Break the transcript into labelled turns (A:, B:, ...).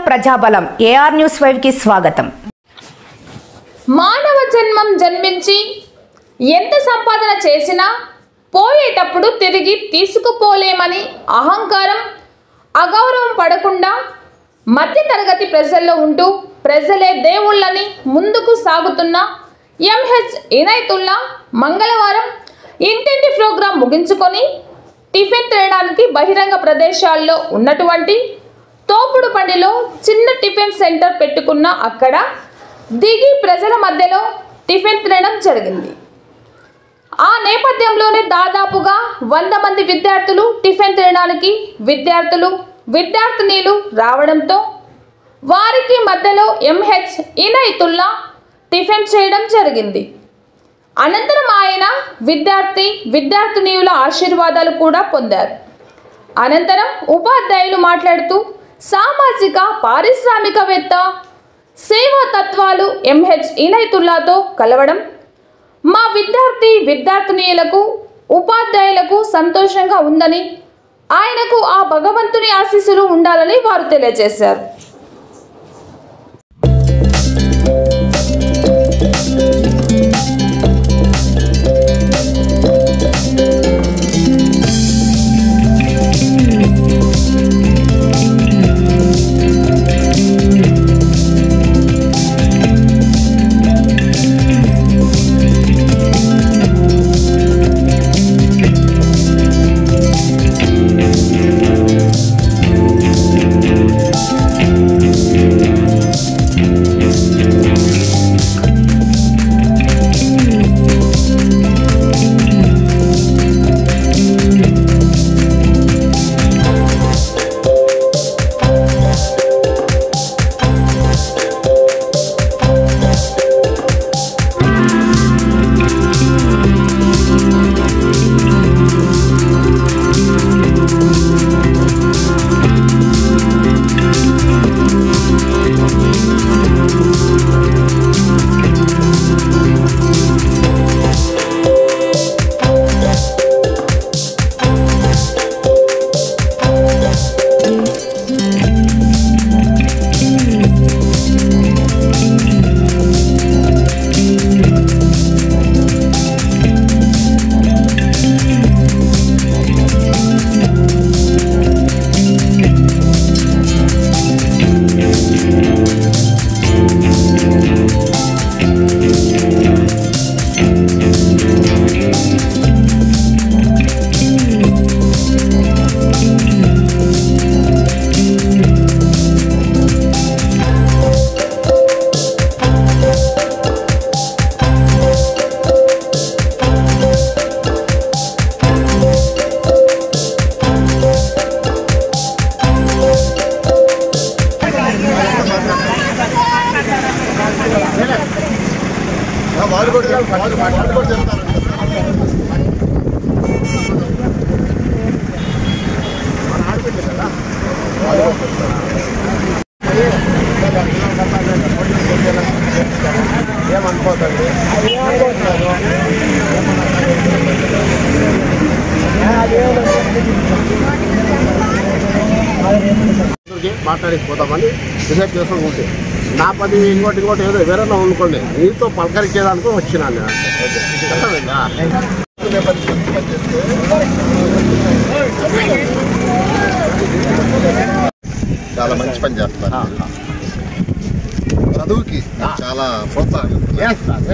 A: ప్రజాబలం AR news 5 కి స్వాగతం.
B: మానవ జన్మం జన్మించి ఎంత సంపాదన చేసినా పోయేటప్పుడు తిరిగి తీసుకుపోలేమని అహంకారం అగౌరవం పడకుండా మధ్యతరగతి ప్రజల్లో ఉంటూ ప్రజలే దేవుళ్ళని ముందుకు సాగుతున్న ఎంహెచ్ ఇనైతుల్లా మంగళవారం ఇంటింటి ప్రోగ్రాం ముగించుకొని టిఫిన్ తినడానికి బహిరంగ ప్రదేశాల్లో ఉన్నటువంటి తోపుడు బండిలో చిన్న టిఫిన్ సెంటర్ పెట్టుకున్న అక్కడ దిగి ప్రజల మధ్యలో టిఫిన్ తినడం జరిగింది. ఆ నేపథ్యంలోనే దాదాపుగా 100 మంది విద్యార్థులు టిఫిన్ తినడానికి విద్యార్థినీలు రావడంతో వారికి మధ్యలో ఎంహెచ్ ఇనైతుల్లా టిఫిన్ చేయడం జరిగింది. అనంతరం ఆయన విద్యార్థినీయుల ఆశీర్వాదాలు కూడా పొందారు. అనంతరం ఉపాధ్యాయులు మాట్లాడుతూ సామాజిక పారిశ్రామికవేత్త సేవా తత్వాలు ఎంహెచ్ ఇనైతుల్లాతో కలవడం మా విద్యార్థినీయులకు ఉపాధ్యాయులకు సంతోషంగా ఉందని ఆయనకు ఆ భగవంతుని ఆశీస్సులు ఉండాలని వారు తెలియజేశారు.
C: మాట్లాడిపోతామని డిసైడ్ చేసుకుని ఉంటే నా పని ఇంకోటి ఏదో వేరేనా అనుకోండి నీతో పలకరించేదానికి వచ్చినాను
D: చాలా మంచి పని చేస్తారు. చదువుకి చాలా ప్రోత్సాహం
C: వేస్తారు